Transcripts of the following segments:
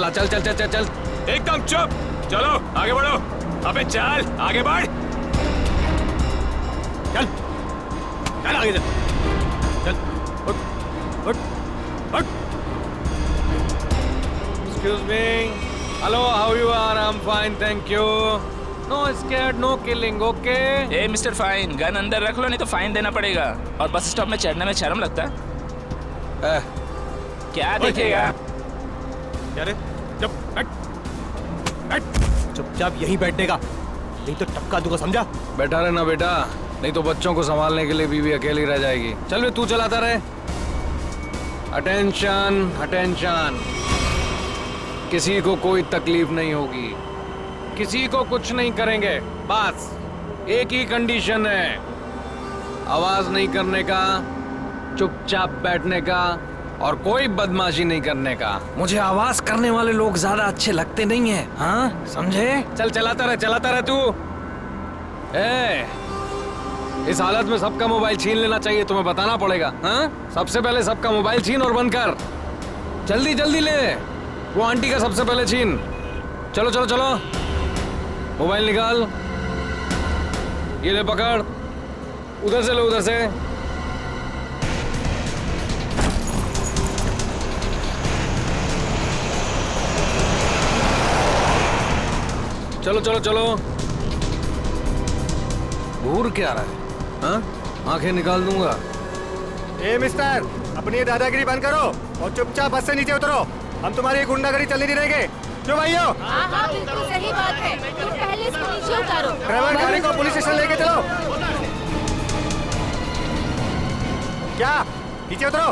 हाँ चल चल चल चल चल। एकदम चुप, चलो आगे बढ़ो। अबे चल आगे बढ़, चल चल आगे चल, चल उठ उठ उठ। Excuse me. Hello, how you are? I'm fine, thank you. No scared, no killing, okay? A mister fine, gun अंदर रख लो नहीं तो फाइन देना पड़ेगा। और बस स्टॉप में चढ़ने में शर्म लगता है? क्या दिखेगा? क्या रे? चुप बैठ, बैठ। चुपचाप यहीं बैठने का, नहीं तो टपका दूंगा, समझा? बैठा रहना बेटा, नहीं तो बच्चों को संभालने के लिए बीवी अकेली रह जाएगी। चल बे, तू चलाता रहे। Attention, attention. किसी को कोई तकलीफ नहीं होगी, किसी को कुछ नहीं करेंगे। बस एक ही कंडीशन है, आवाज नहीं करने का, चुपचाप बैठने का और कोई बदमाशी नहीं करने का। मुझे आवाज करने वाले लोग ज्यादा अच्छे लगते नहीं हैं, हाँ समझे? चल चलाता रहे तू। इस हालत में सबका मोबाइल छीन लेना चाहिए, तुम्हें बताना पड़ेगा। हाँ, सबसे पहले सबका मोबाइल छीन और बंद कर। जल्दी जल्दी ले, वो आंटी का सबसे पहले छीन। चलो चलो चलो, मोबाइल निकाल, ये ले पकड़, उधर से लो, उधर से। चलो चलो चलो। घूर क्या रहा है? हाँ, आंखें निकाल दूंगा। ए मिस्टर, अपनी ये दादागिरी बंद करो और चुपचाप बस से नीचे उतरो। हम तुम्हारी गुंडागर्दी चलने नहीं देंगे। क्यों भाइयों? हाँ बिल्कुल सही बात है, तुम पहले इसको नीचे उतारो। ड्राइवर गाड़ी को पुलिस स्टेशन लेके चलो। क्या? नीचे उतरो।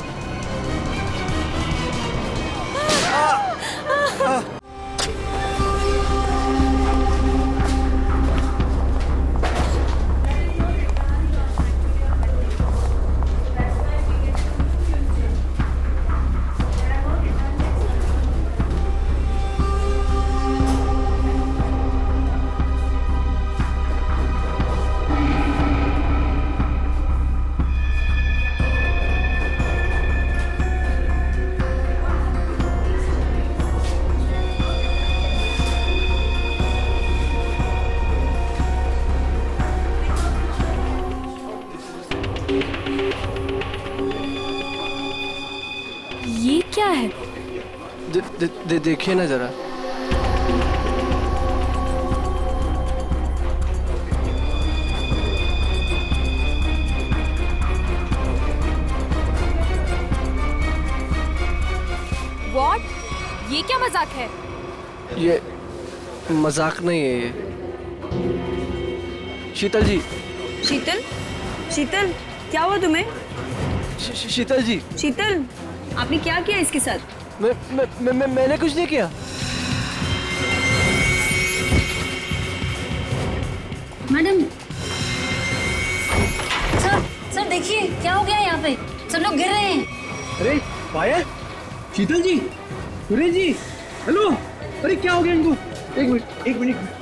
ये क्या है? देखिए ना जरा। What? ये क्या मजाक है? ये मजाक नहीं है ये। शीतल जी। शीतल? शीतल, क्या हुआ तुम्हें? शीतल जी। शीतल, आपने क्या किया इसके साथ? मैंने कुछ नहीं किया। मैडम, सर देखिए क्या हो गया यहाँ पे, सब लोग गिर रहे हैं। अरे पायल, शीतल जी, सुरेश जी, हेलो। अरे क्या हो गया इनको? एक मिनट।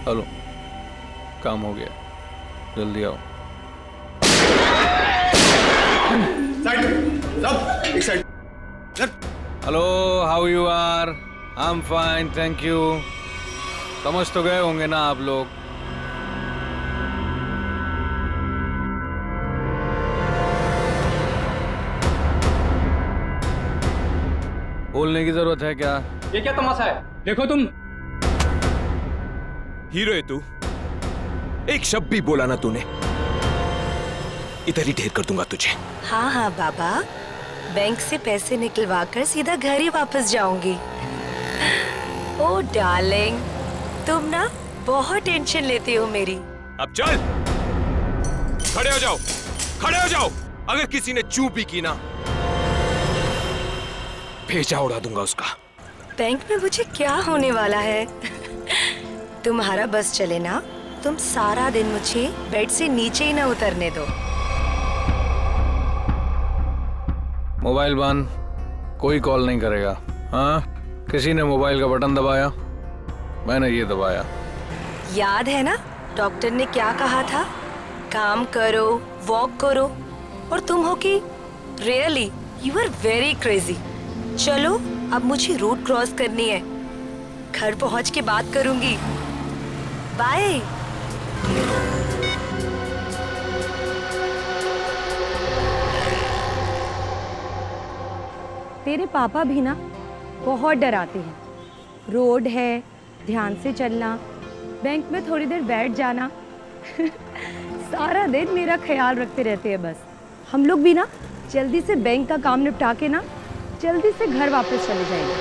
हेलो, काम हो गया, जल्दी आओ। Hello, how you are? I am fine, thank you. समझ तो गए होंगे ना आप लोग। बोलने की जरूरत है क्या? ये क्या तमाशा है? देखो तुम। हीरो है तू, एक शब्द भी बोला ना तूने, इधर ही ढेर कर दूंगा तुझे। हाँ हाँ बाबा, बैंक से पैसे निकलवा कर सीधा घर ही वापस जाऊंगी। ओ डार्लिंग, तुम ना बहुत टेंशन लेती हो मेरी। अब चल, खड़े हो जाओ, खड़े हो जाओ। अगर किसी ने चू भी की ना, भेजा उड़ा दूंगा उसका। बैंक में मुझे क्या होने वाला है? तुम्हारा बस चले ना, तुम सारा दिन मुझे बेड से नीचे ही ना उतरने दो। मोबाइल बंद, कोई कॉल नहीं करेगा। हाँ, किसी ने मोबाइल का बटन दबाया, मैंने ये दबाया। याद है ना डॉक्टर ने क्या कहा था? काम करो, वॉक करो, और तुम हो कि really you are very crazy. चलो अब मुझे रोड क्रॉस करनी है, घर पहुंच के बात करूंगी। बाय। तेरे पापा भी ना बहुत डराते हैं। रोड है, ध्यान से चलना, बैंक में थोड़ी देर बैठ जाना। सारा दिन मेरा ख्याल रखते रहते हैं बस। हम लोग भी ना जल्दी से बैंक का काम निपटा के ना जल्दी से घर वापस चले जाएंगे।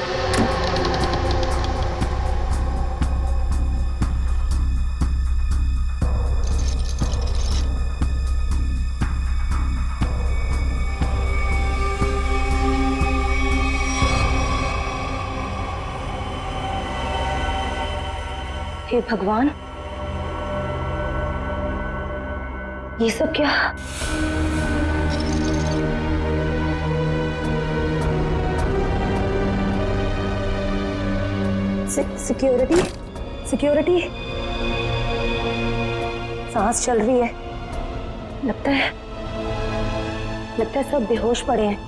हे भगवान, ये सब क्या? Security, security. सांस चल रही है। लगता है सब बेहोश पड़े हैं।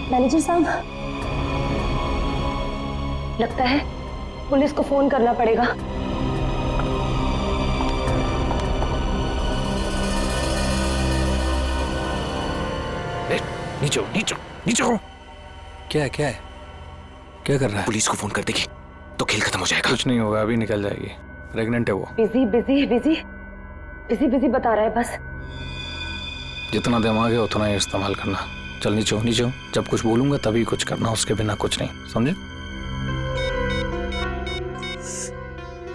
मैनेजर साहब, लगता है पुलिस को फोन करना पड़ेगा। नीचे नीचे नीचे हो। क्या है क्या कर रहा है? पुलिस को फोन कर देगी तो खेल खत्म हो जाएगा। कुछ नहीं होगा, अभी निकल जाएगी। प्रेग्नेंट है वो। बिजी बता रहा है बस। जितना दिमाग है उतना ही इस्तेमाल करना। चल नीचे हो, जब कुछ बोलूंगा तभी कुछ करना, उसके बिना कुछ नहीं, समझे?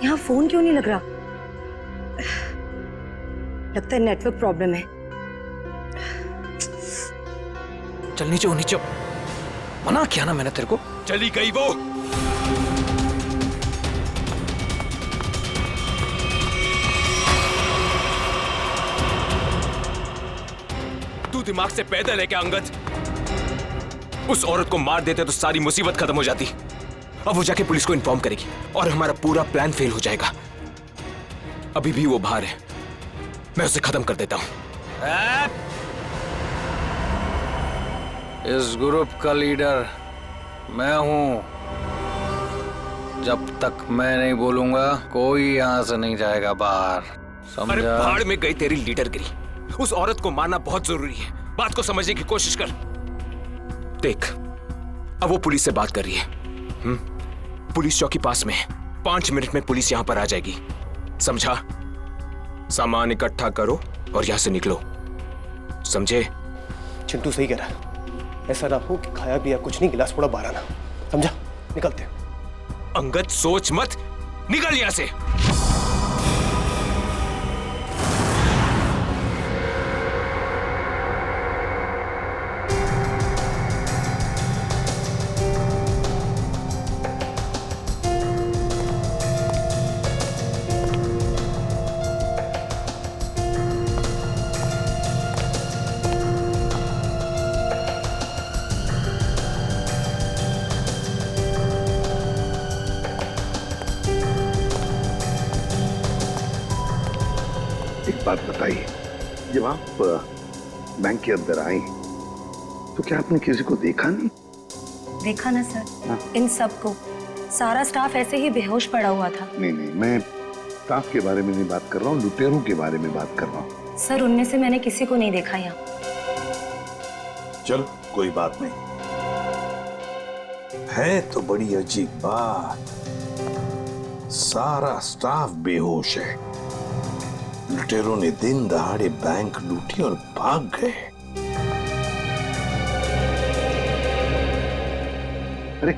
यहाँ फोन क्यों नहीं लग रहा? लगता है नेटवर्क प्रॉब्लम है। चल नीचे हो, मना किया ना मैंने तेरे को। चली गई वो। तू दिमाग से पैदल है क्या अंगद? उस औरत को मार देते तो सारी मुसीबत खत्म हो जाती। अब वो जाके पुलिस को इन्फॉर्म करेगी और हमारा पूरा प्लान फेल हो जाएगा। अभी भी वो बाहर है, मैं उसे खत्म कर देता हूं। इस ग्रुप का लीडर मैं हूं। जब तक मैं नहीं बोलूंगा कोई यहां से नहीं जाएगा बाहर, समझा? अरे भाड़ में गई तेरी लीडरगिरी। उस औरत को मारना बहुत जरूरी है। बात को समझने की कोशिश कर। देख, अब वो पुलिस से बात कर रही है। पुलिस चौकी पास में है। 5 मिनट में पुलिस यहां पर आ जाएगी, समझा? सामान इकट्ठा करो और यहां से निकलो, समझे? चिंटू सही कह रहा है। ऐसा ना हो कि खाया पिया कुछ नहीं, गिलास थोड़ा बाहर आना, समझा? निकलते हैं। अंगद सोच मत, निकल यहां से। बात बताइए, जब आप बैंक के अंदर आई तो क्या आपने किसी को देखा नहीं? देखा ना सर, इन सबको, सारा स्टाफ ऐसे ही बेहोश पड़ा हुआ था। नहीं, मैं स्टाफ के बारे में नहीं बात कर रहा हूँ, लुटेरों के बारे में बात कर रहा हूँ। सर, उनमें से मैंने किसी को नहीं देखा यहाँ। चलो कोई बात नहीं, है तो बड़ी अजीब बात। सारा स्टाफ बेहोश है। लुटेरों ने दिन दहाड़े बैंक लूटी और भाग गए। अरे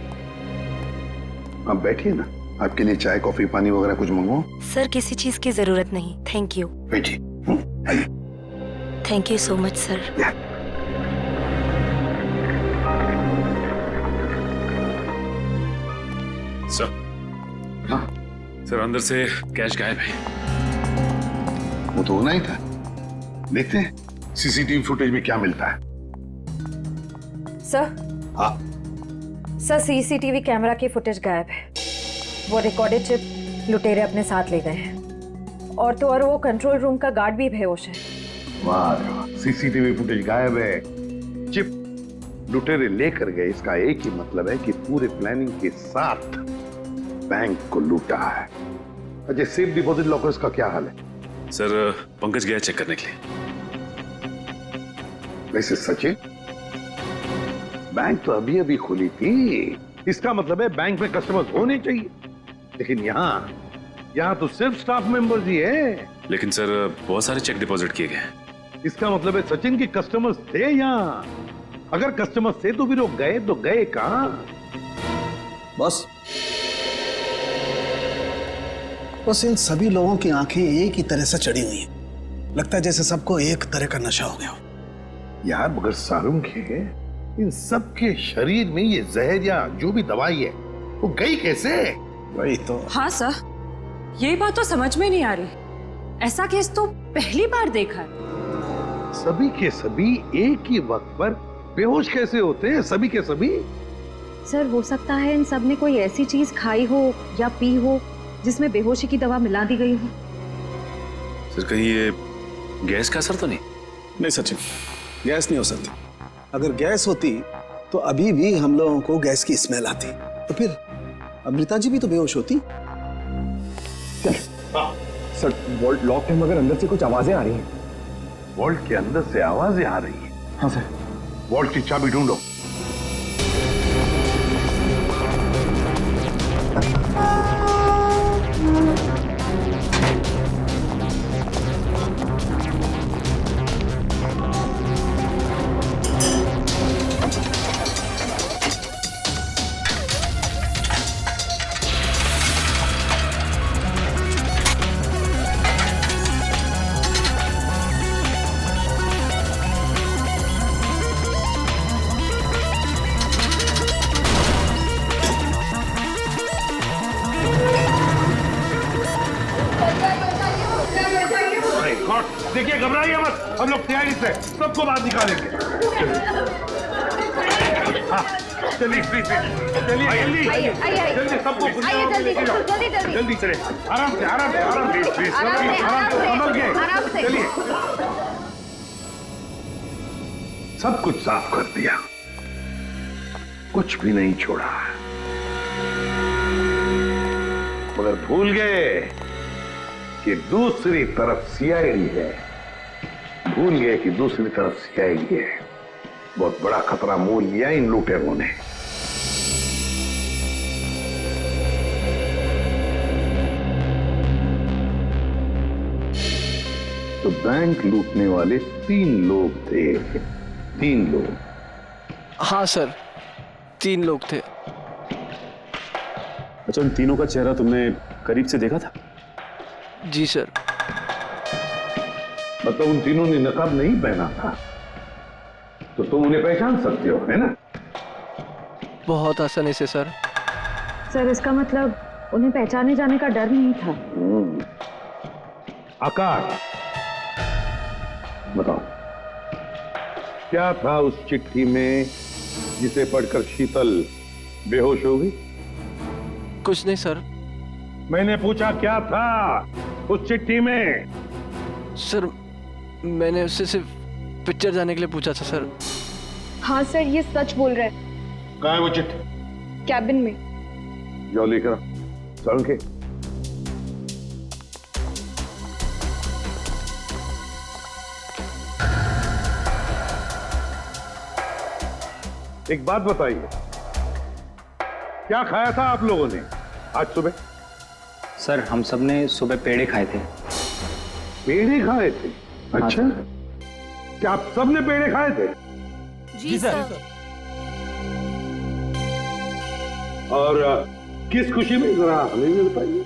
आप बैठिए ना, आपके लिए चाय कॉफी पानी वगैरह कुछ मंगवाओ? सर किसी चीज की जरूरत नहीं, थैंक यू। बैठिए। आइए। Thank you so much sir. Sir, हाँ सर, अंदर से कैश गायब है। वो तो होना ही था। देखते हैं सीसीटीवी फुटेज में क्या मिलता है। सर, हाँ सर सीसीटीवी कैमरा की फुटेज गायब है। वो रिकॉर्डेड चिप लुटेरे अपने साथ ले गए हैं, और तो और वो कंट्रोल रूम का गार्ड भी बेहोश है। वाह, सीसीटीवी फुटेज गायब है, चिप लुटेरे लेकर गए। इसका एक ही मतलब है कि पूरे प्लानिंग के साथ बैंक को लूटा है। अच्छा, सेफ डिपॉजिट लॉकर्स का क्या हाल है? सर पंकज गया चेक करने के लिए। वैसे सचिन, बैंक तो अभी अभी खुली थी, इसका मतलब है बैंक में कस्टमर्स होने चाहिए, लेकिन यहाँ तो सिर्फ स्टाफ मेंबर्स ही है। लेकिन सर बहुत सारे चेक डिपॉजिट किए गए हैं। इसका मतलब है सचिन के कस्टमर्स थे यहाँ। अगर कस्टमर्स थे तो फिर वो गए तो गए कहां? बस इन सभी लोगों की आंखें एक ही तरह से चढ़ी हुई हैं। लगता है जैसे सबको एक तरह का नशा हो गया हो। यार मगर सारुंग है, इन सब के शरीर में ये जहर या जो भी दवाई है वो गई कैसे? वही तो। हाँ सर, यही बात तो समझ में नहीं आ रही। ऐसा केस तो पहली बार देखा है। सभी के सभी एक ही वक्त पर बेहोश कैसे होते हैं? सभी के सभी। सर हो सकता है इन सब ने कोई ऐसी चीज खाई हो या पी हो जिसमें बेहोशी की दवा मिला दी गई हो। सर कहीं ये गैस का असर तो नहीं? नहीं सचिन, गैस नहीं हो सकती। अगर गैस होती तो अभी भी हम लोगों को गैस की स्मेल आती, तो फिर अमृता जी भी तो बेहोश होती। सर वॉल्ट लॉक है मगर अंदर से कुछ आवाजें आ रही हैं। वॉल्ट के अंदर से आवाजें आ रही है? हाँ सर। वॉल्ट की चाबी ढूंढो। देखिए घबराइए मत, हम लोग तैयारी से सबको बाहर निकालेंगे। हाँ, चलिए प्लीज, चलिए जल्दी जल्दी सबको जल्दी चले। आराम से आराम से आराम से संभल के चलिए। सब कुछ साफ कर दिया, कुछ भी नहीं छोड़ा, मगर भूल गए कि दूसरी तरफ सीआईडी है। भूल गए कि दूसरी तरफ सीआईडी है। बहुत बड़ा खतरा मोल लिया इन लुटेरों ने। तो बैंक लूटने वाले 3 लोग थे। 3 लोग? हाँ सर, 3 लोग थे। अच्छा, उन तीनों का चेहरा तुमने करीब से देखा था? जी सर। मतलब उन तीनों ने नकाब नहीं पहना था, तो तुम उन्हें पहचान सकते हो, है ना? बहुत आसानी से सर। सर इसका मतलब उन्हें पहचाने जाने का डर नहीं था। आकाश, बताओ क्या था उस चिट्ठी में जिसे पढ़कर शीतल बेहोश हो गई? कुछ नहीं सर। मैंने पूछा क्या था उस चिट्ठी में? सर मैंने उससे सिर्फ पिक्चर जाने के लिए पूछा था सर। हाँ सर, ये सच बोल रहा है। कहाँ है वो चिट्ठी? कैबिन में। जाओ लेकर सारुंग के। एक बात बताइए, क्या खाया था आप लोगों ने आज सुबह? सर हम सब ने सुबह पेड़े खाए थे। पेड़े खाए थे? अच्छा, क्या आप सब ने पेड़े खाए थे? जी सर। और किस खुशी में, जरा हमें भी बताइए।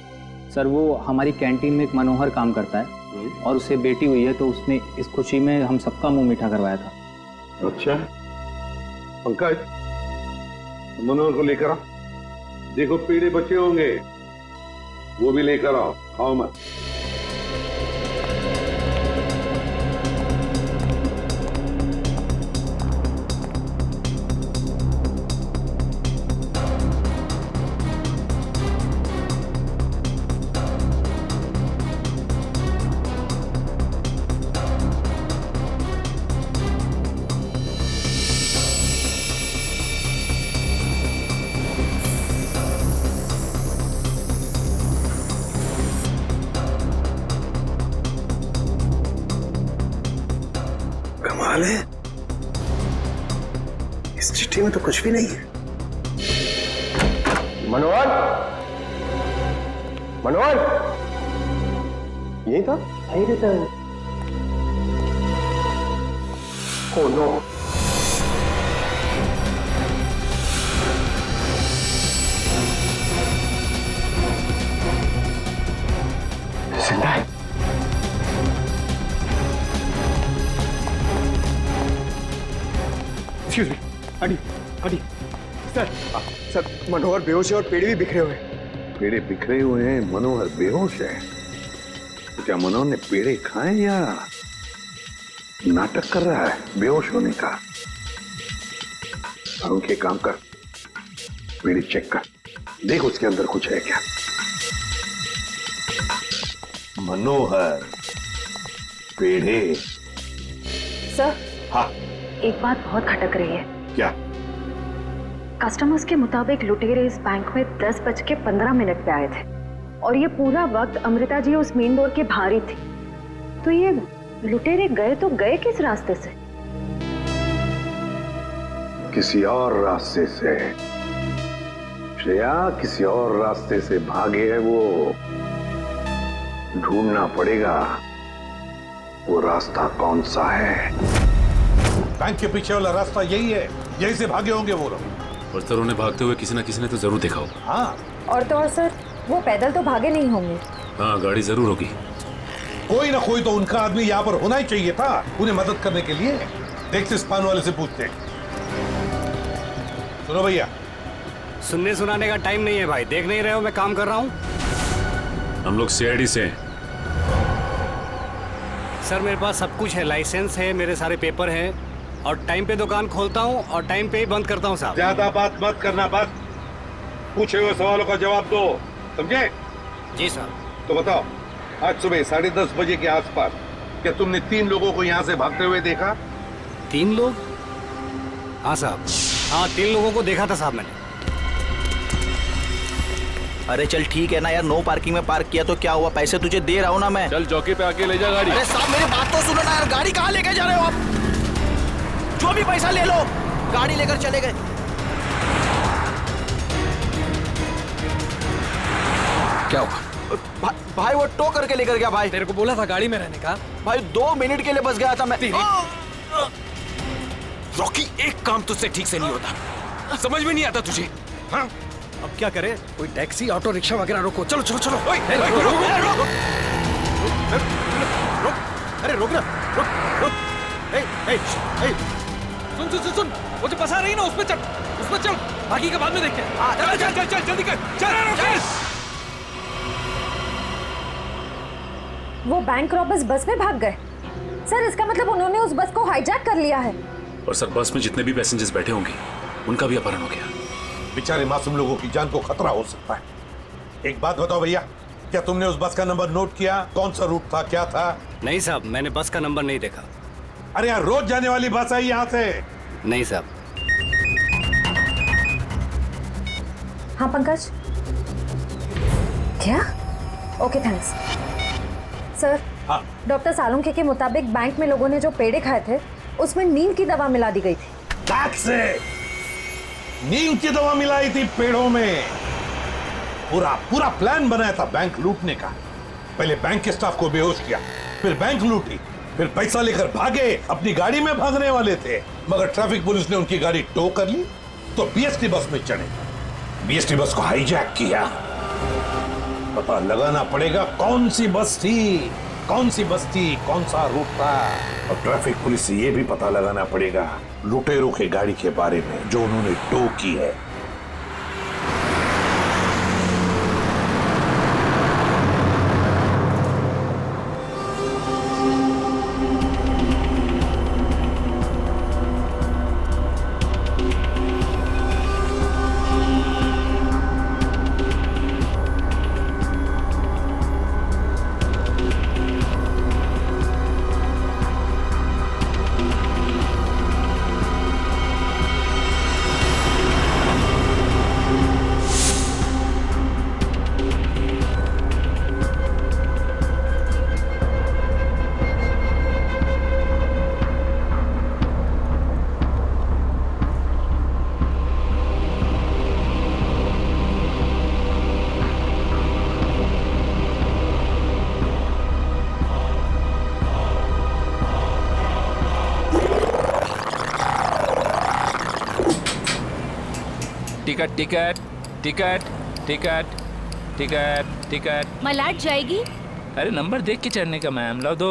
सर वो हमारी कैंटीन में एक मनोहर काम करता है और उसे बेटी हुई है, तो उसने इस खुशी में हम सबका मुंह मीठा करवाया था। अच्छा, पंकज मनोहर को लेकर आओ। देखो पेड़े बचे होंगे, वो भी लेकर आओ, खाओ मत। कमाल है, इस चिट्ठी में तो कुछ भी नहीं है। मनोहर, मनोहर, यही था? यही रहता है। Oh no. जिंदा है। एक्सक्यूज मी, हटी हटी। सर मनोहर बेहोश है और पेड़ भी बिखरे हुए हैं। पेड़े बिखरे हुए हैं, मनोहर बेहोश है। तो क्या मनोहर ने पेड़े खाए या नाटक कर रहा है बेहोश होने का? अरुण के काम कर, पेड़े चेक कर, देख उसके अंदर कुछ है क्या। मनोहर, पेड़े। सर, हाँ एक बात बहुत खटक रही है। क्या? कस्टमर्स के मुताबिक लुटेरे इस बैंक में 10:15 पे आए थे और ये पूरा वक्त अमृता जी उस मेन डोर के बाहर ही थी। तो ये लुटेरे गए तो गए किस रास्ते से? किसी और रास्ते से श्रेया, किसी और रास्ते से भागे है वो। ढूंढना पड़ेगा वो रास्ता कौन सा है। बैंक के पीछे वाला रास्ता यही है, यही से भागे होंगे वो लोग। और सर उन्हें भागते हुए किसी न किसी ने तो जरूर देखा होगा। हाँ, और तो और सर, वो पैदल तो भागे नहीं होंगे। हाँ, गाड़ी जरूर होगी। कोई ना कोई तो उनका आदमी यहाँ पर होना ही चाहिए था उन्हें मदद करने के लिए। देखते इस पान वाले से पूछते। सुनो भैया, सुनने सुनाने का टाइम नहीं है भाई। देख नहीं रहे हो मैं काम कर रहा हूँ। हम लोग सीआईडी से हैं। सर मेरे पास सब कुछ है, लाइसेंस है, मेरे सारे पेपर हैं और टाइम पे दुकान खोलता हूँ और टाइम पे ही बंद करता हूँ साहब। ज्यादा बात मत करना, बस पूछे हुए सवालों का जवाब दो, समझे? जी सर। तो बताओ, आज सुबह 10:30 बजे के आसपास क्या तुमने 3 लोगों को यहाँ से भागते हुए देखा? 3 लोग? हाँ साहब, हाँ 3 लोगों को देखा था साहब मैंने। अरे चल ठीक है ना यार, नो पार्किंग में पार्क किया तो क्या हुआ, पैसे तुझे दे रहा हूँ ना मैं। चल चौकी पे आके ले जा गाड़ी। अरे साहब मेरी बात तो सुनो ना यार, गाड़ी कहाँ लेके जा रहे हो आप? जो भी पैसा ले लो, गाड़ी लेकर चले गए। क्या हुआ? भाई वो टो करके लेकर गया भाई। तेरे को बोला था गाड़ी में रहने का। भाई 2 मिनट के लिए बस गया था मैं। रॉकी, एक काम तुझसे ठीक से नहीं होता, समझ में नहीं आता तुझे? हाँ? अब क्या करे? कोई टैक्सी, ऑटो रिक्शा वगैरह रोको। चलो चलो चलो। अरे रोक ना, रुक। सुन सुन सुन सुन, वो जो बसा रही ना उसमें चल, बाकी का बाद में देखते हैं। चल जल्दी कर, चल। वो बैंक रॉबर्स बस में भाग गए। सर इसका मतलब उन्होंने उस बस को हाईजैक कर लिया है। और सर बस में जितने भी पैसेंजर्स बैठे होंगे उनका भी अपहरण हो गया। बेचारे मासूम लोगों की जान को खतरा हो सकता है। एक बात बताओ भैया, क्या तुमने उस बस का नंबर नोट किया? कौन सा रूट था, क्या था? नहीं साहब, मैंने बस का नंबर नहीं देखा। अरे यार, रोज जाने वाली बस है यहाँ से। नहीं साहब। हाँ पंकज, क्या? Okay thanks. सर, हाँ। डॉक्टर सालुंखे के मुताबिक बैंक में लोगों ने जो पेड़े खाए थे उसमें नींद की दवा मिला दी गई थी। नींद की दवा मिलाई थी पेड़ों में? पूरा पूरा प्लान बनाया था बैंक लूटने का। पहले बैंक के स्टाफ को बेहोश किया, फिर बैंक लूटी, फिर पैसा लेकर भागे। अपनी गाड़ी में भागने वाले थे, मगर ट्रैफिक पुलिस ने उनकी गाड़ी टो कर ली तो बीएसटी बस में चढ़े, बीएसटी बस को हाईजैक किया। पता लगाना पड़ेगा कौन सी बस थी, कौन सी बस थी, कौन सा रूट था। और ट्रैफिक पुलिस से यह भी पता लगाना पड़ेगा लुटेरों के गाड़ी के बारे में जो उन्होंने टो की है। Ticket ticket ticket ticket ticket ticket. Malad जाएगी। अरे नंबर देख के चढ़ने का मैम, लो दो।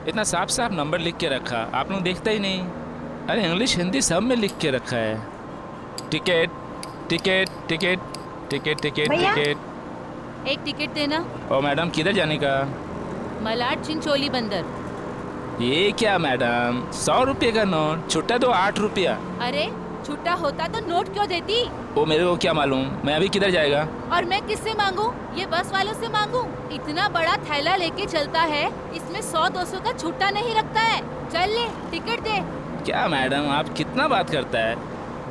इतना साफ साफ नंबर लिख के रखा, आप लोग देखता ही नहीं। अरे इंग्लिश हिंदी सब में लिख के रखा है। Ticket ticket ticket ticket ticket ticket. एक टिकट देना। ओ मैडम किधर जाने का? मलाड चिंचोली बंदर। ये क्या मैडम, 100 रुपये का नोट, छुट्टा तो 8 रुपया। अरे छुट्टा होता तो नोट क्यों देती? वो मेरे को क्या मालूम, मैं अभी किधर जाएगा? और मैं किससे मांगू? ये बस वालों से मांगू? इतना बड़ा थैला लेके चलता है, इसमें 100-200 का छुट्टा नहीं रखता है। चल ले टिकट दे। क्या मैडम आप कितना बात करता है,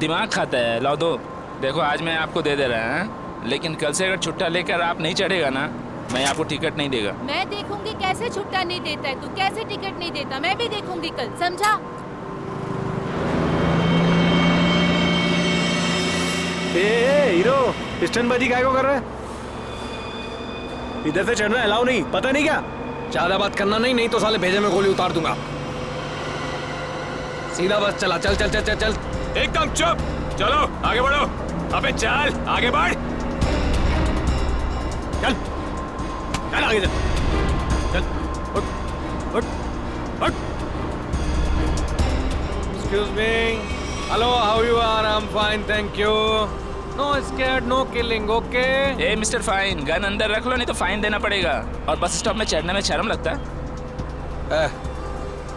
दिमाग खाता है। लो दो। देखो आज मैं आपको दे दे रहा है, लेकिन कल से अगर छुट्टा लेकर आप नहीं चढ़ेगा ना, मैं आपको टिकट नहीं देगा। मैं देखूंगी कैसे छुट्टा नहीं देता है, तू कैसे टिकट नहीं देता, मैं भी देखूंगी कल, समझा? हीरो स्टंटबाजी काय को कर रहा है? इधर से चढ़ना अलाउ नहीं, पता नहीं क्या? ज्यादा बात करना नहीं, नहीं तो साले भेजे में गोली उतार दूंगा। सीधा बस चला, चल चल चल चल चल। एकदम चुप, चलो आगे बढ़ो। अबे चल आगे बढ़। चल चल आगे चल चल। उठ उठ उठ। Excuse me. Hello, how you are? I'm fine, thank you. No scared, no killing, okay? A mister fine, gun अंदर रख लो नहीं तो फाइन देना पड़ेगा। और बस स्टॉप में चढ़ने में शर्म लगता है?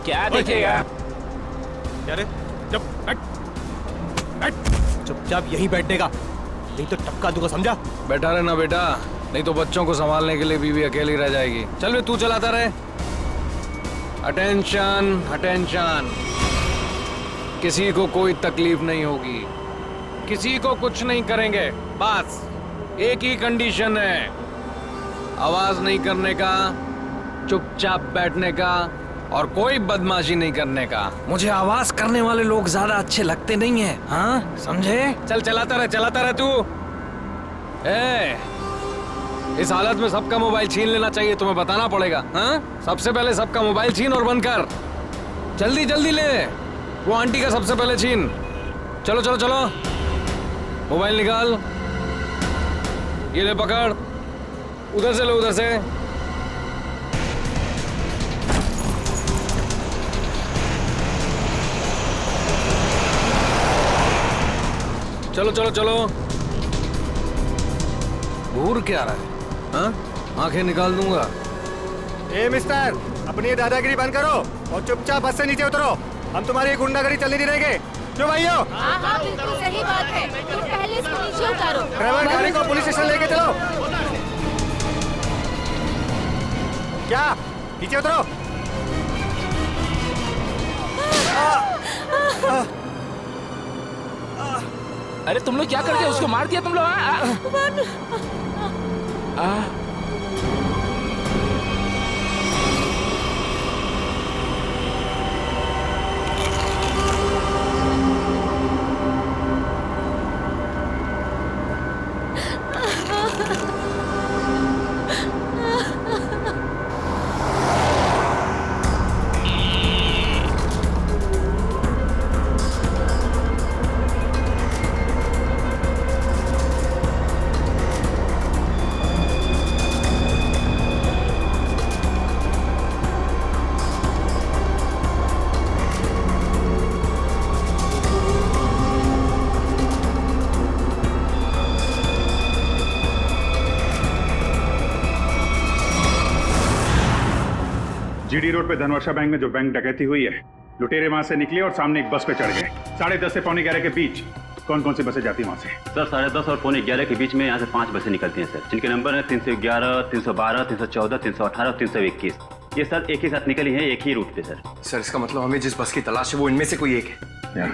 क्या देखेगा? अरे चुप बैठ, चुपचाप यहीं बैठने का, नहीं तो टपका दूंगा, समझा? बैठा रहना बेटा, नहीं तो बच्चों को संभालने के लिए बीवी अकेली रह जाएगी। चल बे तू चलाता रहे। अटेंशन अटेंशन, किसी को कोई तकलीफ नहीं होगी, किसी को कुछ नहीं करेंगे। बस एक ही कंडीशन है, आवाज नहीं करने का, चुपचाप बैठने का और कोई बदमाशी नहीं करने का। मुझे आवाज करने वाले लोग ज्यादा अच्छे लगते नहीं हैं, हाँ समझे? चल चलाता रहे तू। इस हालत में सबका मोबाइल छीन लेना चाहिए, तुम्हें बताना पड़ेगा। हाँ सबसे पहले सबका मोबाइल छीन और बंद कर, जल्दी जल्दी ले। वो आंटी का सबसे पहले छीन। चलो चलो चलो, मोबाइल निकाल, ये ले पकड़, उधर से लो, उधर से। चलो चलो चलो। घूर क्या रहा है? हाँ आंखें निकाल दूंगा। ए मिस्टर, अपनी ये दादागिरी बंद करो और चुपचाप बस से नीचे उतरो। हम तुम्हारी गुंडागर्दी चलने नहीं देंगे। क्यों भाइयों? हाँ बिल्कुल सही बात है, तुम पहले इसको नीचे उतारो। ड्राइवर गाड़ी को पुलिस स्टेशन लेके चलो। क्या? नीचे उतरो। अरे तुम लोग क्या करते हो? उसको मार दिया तुम लोग? जीडी रोड पे धनवर्षा बैंक में जो बैंक डकैती हुई है, लुटेरे वहां से निकले और सामने एक बस पे चढ़ गए। 10:30 से 11:45 के बीच कौन कौन सी बसें जाती है वहां से? सर 10:30 और 11:45 के बीच में यहाँ से 5 बसें निकलती हैं सर, जिनके नंबर है 311, 312, 314, 318 और 321। ये सर एक ही साथ निकली है, एक ही रूट पे सर। सर इसका मतलब हमें जिस बस की तलाश है वो इनमें से कोई एक है।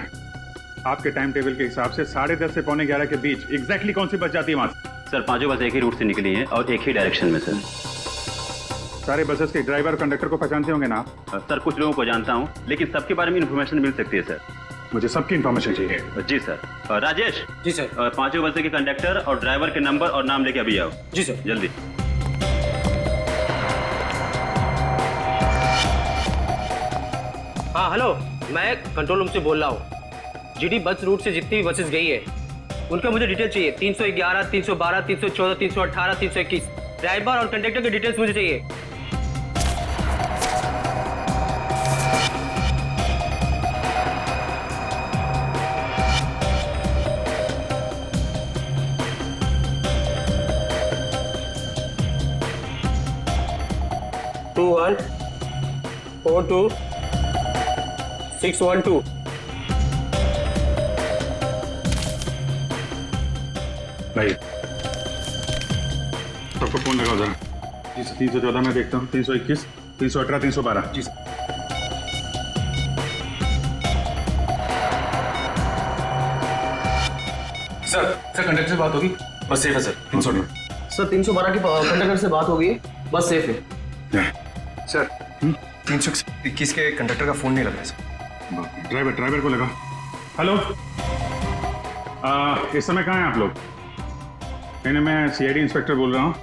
आपके टाइम टेबल के हिसाब से 10:30 से 11:45 के बीच एग्जैक्टली कौन सी बस जाती है वहां से? सर पांचों बस एक ही रूट से निकली हैं और एक ही डायरेक्शन में सर। सारे बसेस के ड्राइवर कंडक्टर को पहचानते होंगे ना? सर कुछ लोगों को जानता हूँ, लेकिन सबके बारे में इन्फॉर्मेशन मिल सकती है सर। मुझे सबकी इन्फॉर्मेशन चाहिए। जी सर। राजेश। जी सर। पांचों बसों के कंडक्टर और ड्राइवर के नंबर और नाम लेके अभी आओ। जी सर। जल्दी। हाँ हेलो, मैं कंट्रोल रूम से बोल रहा हूँ। जीडी बस रूट से जितनी भी बसेस गई है उनका मुझे डिटेल चाहिए। 311, 312, 314, 318, 321 ड्राइवर और कंडक्टर की डिटेल्स मुझे चाहिए। टू 1 4 2 6 1 2। भाई सबको फोन लगाओ जरा। 314 में देखता हूँ, 321, 318, 312। जी सर कंडक्टर से बात होगी? बस सेफ है सर। 318 सर 312 की कंडक्टर से बात होगी, बस सेफ है। सर 321 के कंडक्टर का फोन नहीं लग रहा सर। ड्राइवर को लगा। हेलो, इस समय कहाँ हैं आप लोग? मैं सीआईडी इंस्पेक्टर बोल रहा हूँ।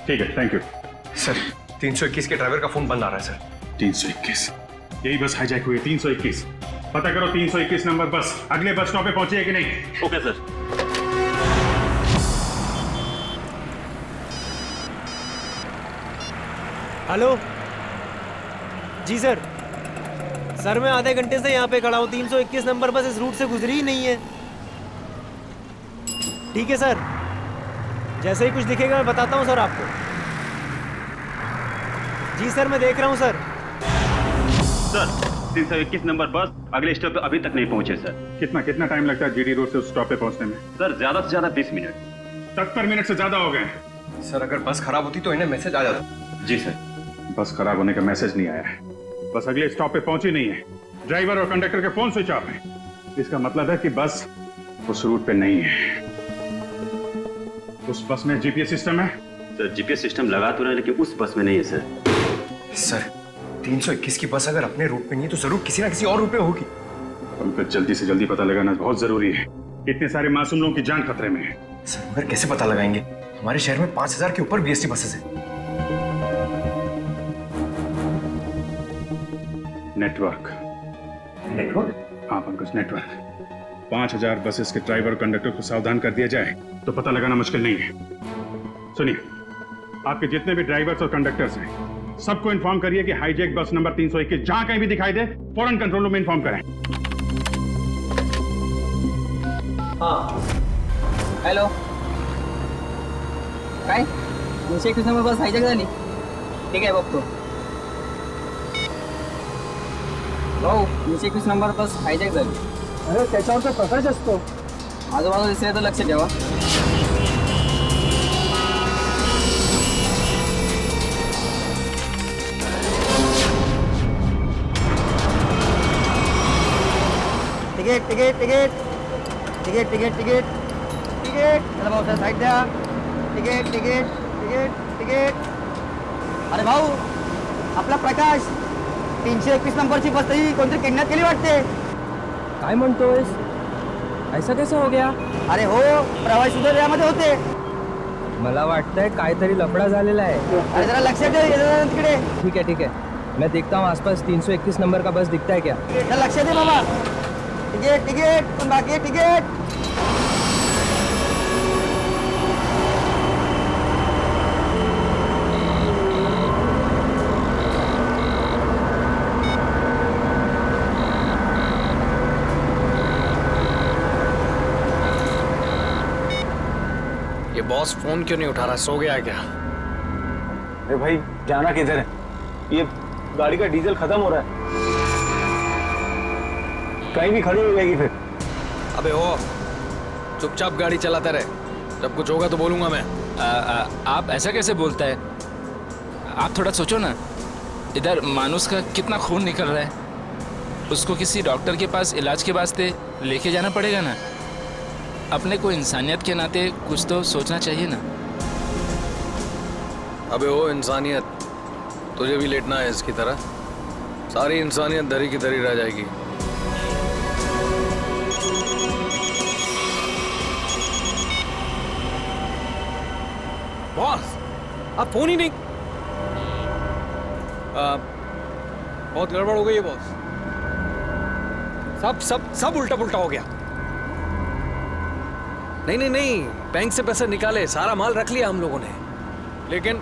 ठीक है, थैंक यू सर। 321 के ड्राइवर का फोन बंद आ रहा है सर। 321 यही बस हाईजैक हुई है। 321 पता करो, 321 नंबर बस अगले बस स्टॉप पे पहुंची है कि नहीं? Okay sir. हेलो जी सर। सर मैं आधे घंटे से यहाँ पे खड़ा हूँ। 321 नंबर बस इस रूट से गुजरी ही नहीं है। ठीक है सर, जैसे ही कुछ दिखेगा मैं बताता हूँ सर आपको। जी सर मैं देख रहा हूँ सर। सर 321 नंबर बस अगले स्टॉप पे अभी तक नहीं पहुंचे सर। कितना टाइम लगता है जीडी रोड से उस स्टॉप पे पहुंचने में? सर ज्यादा से ज्यादा 20 मिनट। 70 मिनट से ज्यादा हो गए। सर अगर बस खराब होती तो इन्हें मैसेज आ जाता। जी सर। बस खराब होने का मैसेज नहीं आया है, बस अगले स्टॉप पे पहुंची नहीं है। ड्राइवर और कंडक्टर के फोन स्विच ऑफ है। इसका मतलब है कि बस उस रूट पे नहीं है। उस बस में जीपीएस सिस्टम है? सर जीपीएस सिस्टम लगा तो रहे, लेकिन उस बस में नहीं है सर। सर 321 की बस अगर अपने रूट पे नहीं है तो जरूर किसी ना किसी और रूट पे होगी। हमको जल्दी से जल्दी पता लगाना बहुत जरूरी है। इतने सारे मासूम लोगों की जान खतरे में है। सर मगर कैसे पता लगाएंगे? हमारे शहर में 5000 के ऊपर बीएसटी बसेस हैं। नेटवर्क। हाँ पंकज, नेटवर्क। 5000 बसेस के ड्राइवर और कंडक्टर को सावधान कर दिया जाए तो पता लगाना मुश्किल नहीं है। सुनिए, आपके जितने भी ड्राइवर्स और कंडक्टर्स हैं सबको इन्फॉर्म करिए कि हाईजैक बस नंबर 321 जहां कहीं भी दिखाई दे फौरन कंट्रोल रूम में इन्फॉर्म करें। हाँ हेलो, काय 321 नंबर बस हायजॅक झाली? ठीक आहे बघतो भाऊ। 321 नंबर बस हायजॅक झाली। अरे त्याच्यावर तर प्रकाश असतो, आजूबाजूला दिसले तर लक्ष ठेवा। Ticket ticket ticket ticket ticket ticket ticket चला भाऊ सर साईड द्या। Ticket ticket ticket ticket. अरे भाऊ आपला प्रकाश 321 नंबरची बस ही कोणतरी किडनॅप केली वाटते। काय म्हणतोयस? ऐसा कैसा हो गया? अरे हो, प्रवासी सुद्धा यामध्ये होते। मला वाटतंय काहीतरी लफडा झालेला आहे। अरे जरा लक्ष दे तिकडे। ठीक है मैं देखता हूँ आसपास 321 नंबर का बस दिखता है क्या। जरा लक्ष दे बाबा। टिकट टिकट पण बाकी टिकट। ये बॉस फोन क्यों नहीं उठा रहा? सो गया क्या? अरे भाई जाना किधर है? ये गाड़ी का डीजल खत्म हो रहा है, कहीं भी खड़ी हो जाएगी फिर। अबे ओ, चुपचाप गाड़ी चलाते रहे, जब कुछ होगा तो बोलूंगा मैं। आप ऐसा कैसे बोलता है? आप थोड़ा सोचो ना, इधर मानुस का कितना खून निकल रहा है, उसको किसी डॉक्टर के पास इलाज के वास्ते लेके जाना पड़ेगा ना। अपने को इंसानियत के नाते कुछ तो सोचना चाहिए ना। अबे ओ इंसानियत, तुझे भी लेटना है इसकी तरह? सारी इंसानियत धरी की धरी रह जाएगी। बॉस, आप फोन ही नहीं। बहुत गड़बड़ हो गई है बॉस। सब सब सब उल्टा पुल्टा हो गया। नहीं, बैंक से पैसे निकाले, सारा माल रख लिया हम लोगों ने, लेकिन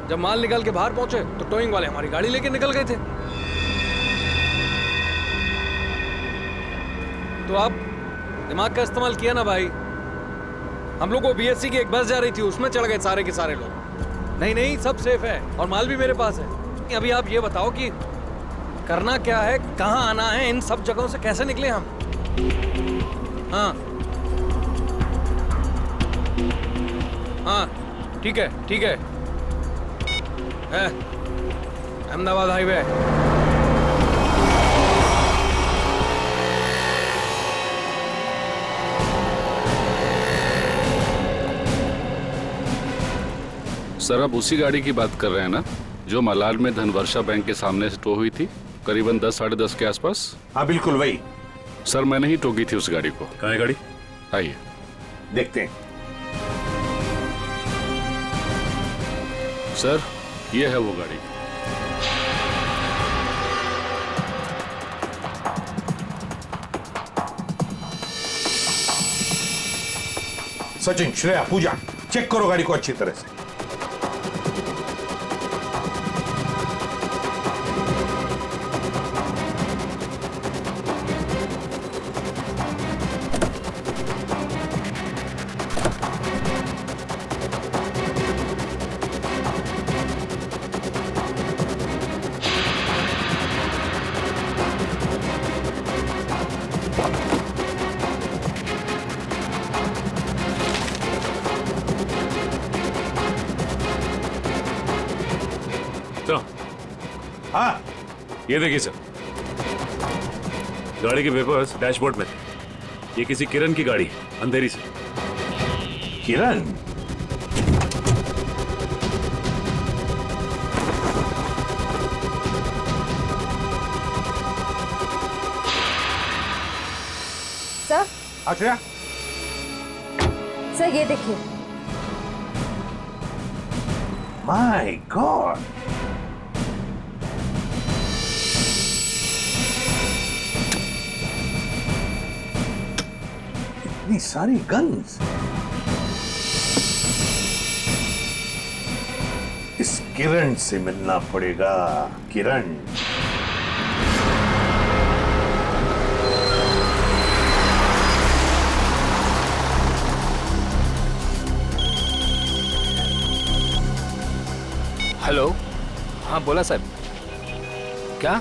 जब माल निकाल के बाहर पहुंचे तो टोइंग वाले हमारी गाड़ी लेके निकल गए थे। तो आप दिमाग का इस्तेमाल किया ना भाई। हम लोग को बीएससी की एक बस जा रही थी, उसमें चढ़ गए सारे के सारे लोग। नहीं, सब सेफ है और माल भी मेरे पास है। अभी आप ये बताओ कि करना क्या है, कहाँ आना है, इन सब जगहों से कैसे निकले हम? हाँ, ठीक है अहमदाबाद हाईवे। सर, आप उसी गाड़ी की बात कर रहे हैं ना जो मलाड में धनवर्षा बैंक के सामने से टो हुई थी करीबन 10 साढ़े 10 के आसपास? हाँ बिल्कुल वही। सर, मैंने ही टोकी थी उस गाड़ी को। कहाँ है गाड़ी? आइए देखते हैं। सर, ये है वो गाड़ी। सचिन, श्रेया, पूजा, चेक करो गाड़ी को अच्छी तरह से। हाँ, ये देखिए सर, गाड़ी के पेपर्स डैशबोर्ड में थे। ये किसी किरण की गाड़ी है, अंधेरी से। किरण? सर, अच्छा, सर ये देखिए। माय गॉड, इतनी सारी गन्स। इस किरण से मिलना पड़ेगा। किरण, हेलो, हाँ बोला साहब। क्या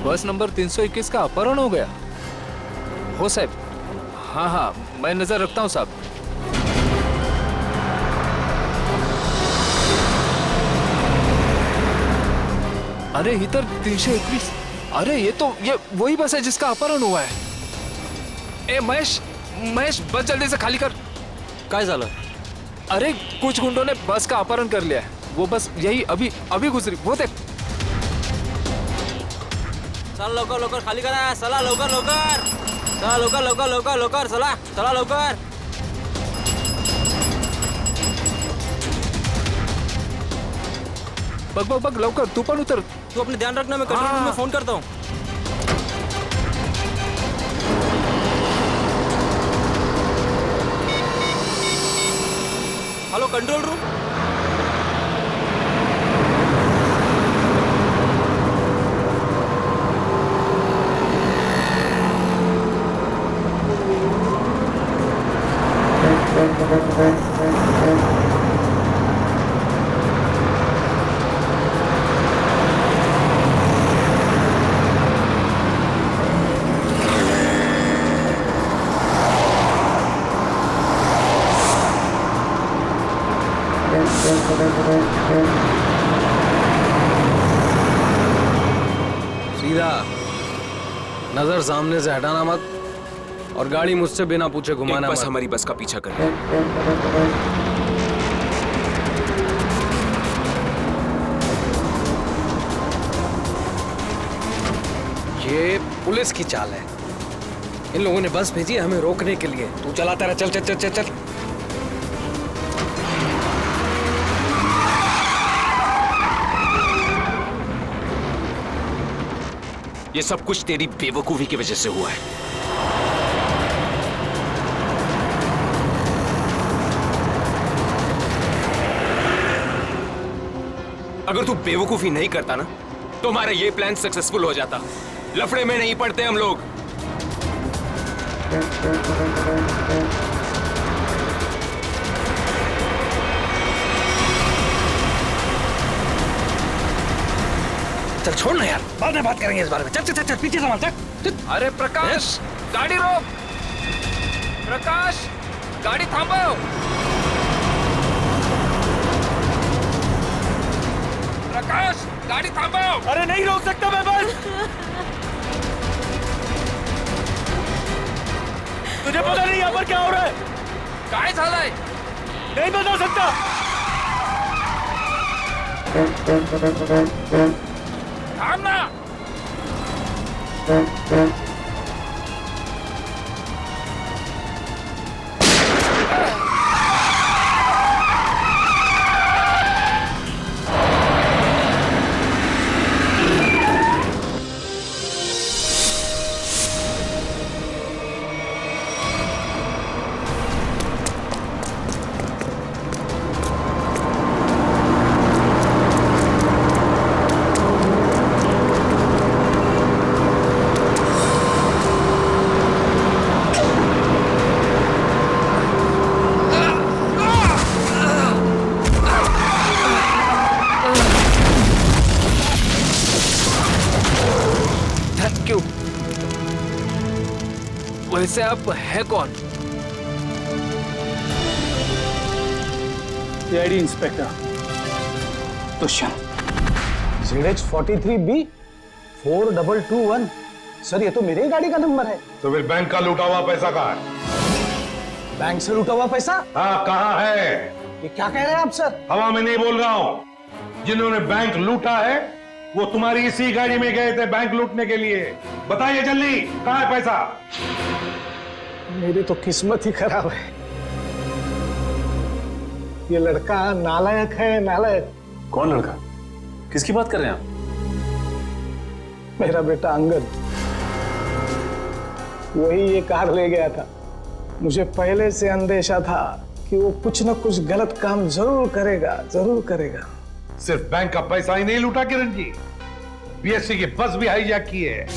बस नंबर 321 का अपहरण हो गया? हो साहब, हाँ, मैं नजर रखता हूँ साहब। अरे इधर 321। अरे ये वही बस है जिसका अपहरण हुआ है। ए महेश, बस जल्दी से खाली कर। काय झालं? अरे कुछ गुंडों ने बस का अपहरण कर लिया है। वो बस यही अभी गुजरी, वो देख। चल लवकर खाली करा, चला लवकर चला, लवकर चला लवकर। बघ लवकर, तू पण उतर। तू अपने ध्यान रखना, मैं कंट्रोल रूम में फोन करता हूँ। Hello control room. सीधा, नजर सामने से हटाना मत और गाड़ी मुझसे बिना पूछे घुमाना बस मत। हमारी बस का पीछा कर रहे हैं। ये पुलिस की चाल है। इन लोगों ने बस भेजी है हमें रोकने के लिए। तू चलाता रहा, चल चल चल चल चल। ये सब कुछ तेरी बेवकूफी की वजह से हुआ है। अगर तू बेवकूफी नहीं करता ना तो हमारा ये प्लान सक्सेसफुल हो जाता। लफड़े में नहीं पड़ते हम लोग। चल छोड़ ना यार, बाद में बात करेंगे इस बारे में। चल चल चल, चल पीछे संभाल चल। अरे प्रकाश, गाड़ी रोक। प्रकाश, गाड़ी थांबो। प्रकाश, गाड़ी थांबो। अरे नहीं रोक सकता मैं बस। तुझे पता नहीं यहाँ पर क्या हो रहा है? काय झालंय? नहीं बता सकता। थांब ना। वैसे आप है कौन? CID inspector Dushyant. ZX43B 4221। Sir ये तो मेरे ही गाड़ी का नंबर है। तो फिर बैंक का लूटा हुआ पैसा कहाँ है? बैंक से लूटा हुआ पैसा? हाँ कहाँ है? ये क्या कह रहे हैं आप सर? हवा में नहीं बोल रहा हूँ। जिन्होंने बैंक लूटा है वो तुम्हारी इसी गाड़ी में गए थे बैंक लूटने के लिए। बताइए जल्दी, कहाँ है पैसा? मेरी तो किस्मत ही खराब है। ये लड़का नालायक है, नालायक। कौन लड़का? किसकी बात कर रहे हैं आप? मेरा बेटा अंगद, वही ये कार ले गया था। मुझे पहले से अंदेशा था कि वो कुछ ना कुछ गलत काम जरूर करेगा, जरूर करेगा। सिर्फ बैंक का पैसा ही नहीं लूटा किरण जी, बीएससी की बस भी हाईजैक की है।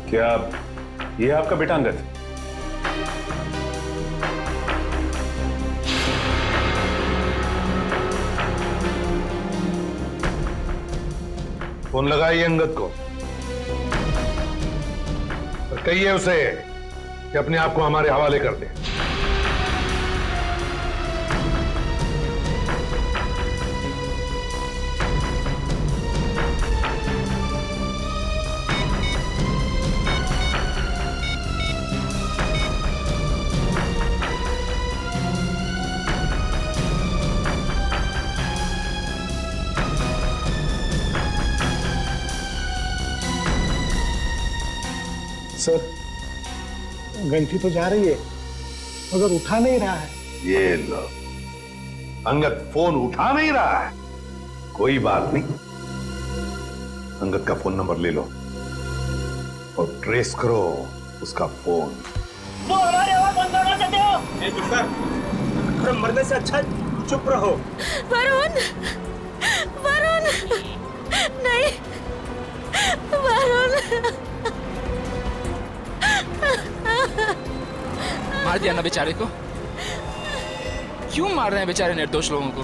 क्या ये आपका बेटा अंगद? फोन लगाइए अंगद को और कहिए उसे कि अपने आप को हमारे हवाले कर दे। सर घंटी तो जा रही है मगर उठा नहीं रहा है। ये लो, अंगद फोन उठा नहीं रहा है। कोई बात नहीं, अंगद का फोन नंबर ले लो और ट्रेस करो उसका फोन। वो हमारे आवाज बंद करना चाहते हो? मरने से अच्छा चुप रहो। वरुण, वरुण, नहीं, वरुण। मार दिया ना बेचारे को। क्यों मार रहे हैं बेचारे निर्दोष लोगों को?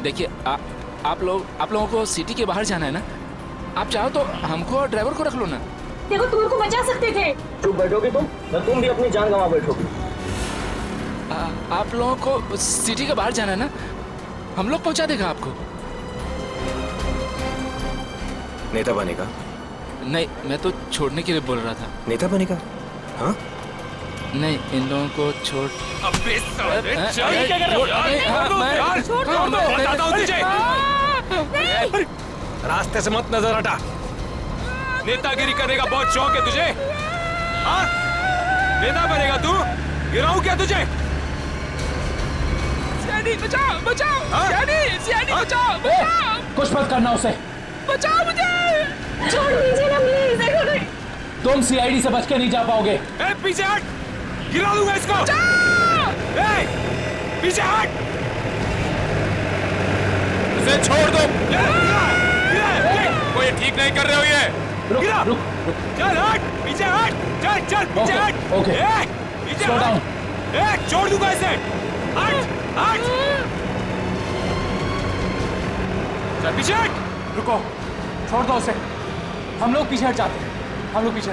देखिए आप लोगों को सिटी के बाहर जाना है ना, आप चाहो तो हमको और ड्राइवर को रख लो ना। देखो तुम उनको बचा सकते थे। चुप बैठोगी तुम, तो तुम भी अपनी जान गंवा बैठोगी। आप लोगों को सिटी के बाहर जाना है ना, हम लोग पहुंचा देगा आपको। नेता बनेगा? नहीं, मैं तो छोड़ने के लिए बोल रहा था। नेता बनेगा? हाँ? नहीं, इन लोगों को छोड़। अबे साले, चल, क्या कर रहे हो? मैं बताता हूँ तुझे। रास्ते से मत नजर हटा। नेतागिरी करने का बहुत शौक है तुझे? हाँ? नेता बनेगा तू? गिराऊं क्या तुझे? सीआईडी बचाओ, बचाओ, सीआईडी बचाओ। कुछ मत करना उसे। बचाओ मुझे। छोड़ दीजिए ना प्लीज। तुम सीआईडी से बच के नहीं जा पाओगे। ए, पीछे हट, गिरा दूंगा इसको। ए, पीछे हट, इसे छोड़ दो। कोई ठीक नहीं कर रहे हो ये। गिरा, चल हट, पीछे हट, चल चल पीछे हट। ओके, पीछे हट। ए, छोड़ दूंगा इसे। हट, हट, चल पीछे हट। रुको, छोड़ दो उसे। हम लोग पीछे हट जाते हैं। हम लोग पीछे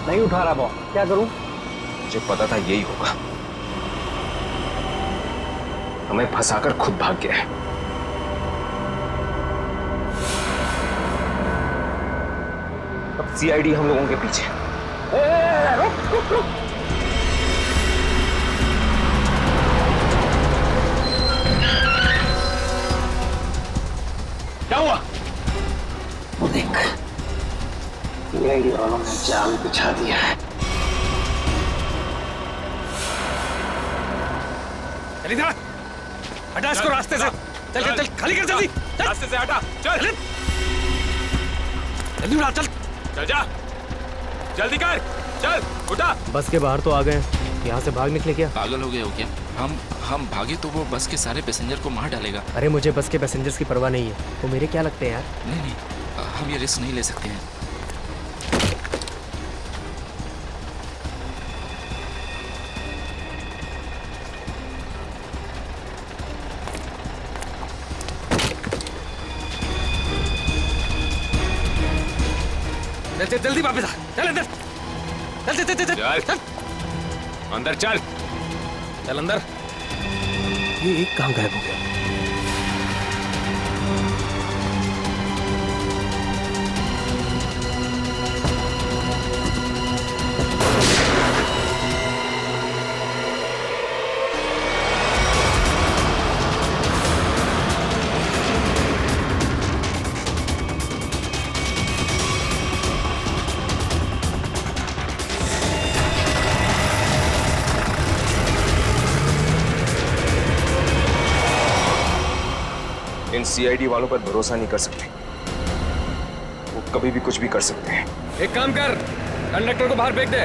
नहीं उठा रहा बॉस, क्या करूं? मुझे पता था यही होगा। हमें फंसाकर खुद भाग गया है। अब सीआईडी हम लोगों के पीछे। रुक रुक रुक। क्या हुआ? देख, सीआईडी वालों ने जाल बिछा दिया है। चल इधर, हटा इसको रास्ते से। चल चल चल, खाली कर जल्दी। रास्ते से हटा, चल जल्दी उड़ा, चल चल जा, जल्दी कर, चल उठा। बस के बाहर तो आ गए, यहाँ से भाग निकले क्या? पागल हो गए हो क्या? हम भागे तो वो बस के सारे पैसेंजर को मार डालेगा। अरे मुझे बस के पैसेंजर्स की परवाह नहीं है, वो मेरे क्या लगते हैं यार? नहीं नहीं, हम ये रिस्क नहीं ले सकते हैं। चल जल्दी वापस आ, चल अंदर, चल चल चल चल चल अंदर, चल चल अंदर। ये एक कहाँ गायब हो गया? इन सीआईडी वालों पर भरोसा नहीं कर सकते, वो कभी भी कुछ भी कर सकते हैं। एक काम कर, कंडक्टर को बाहर फेंक दे।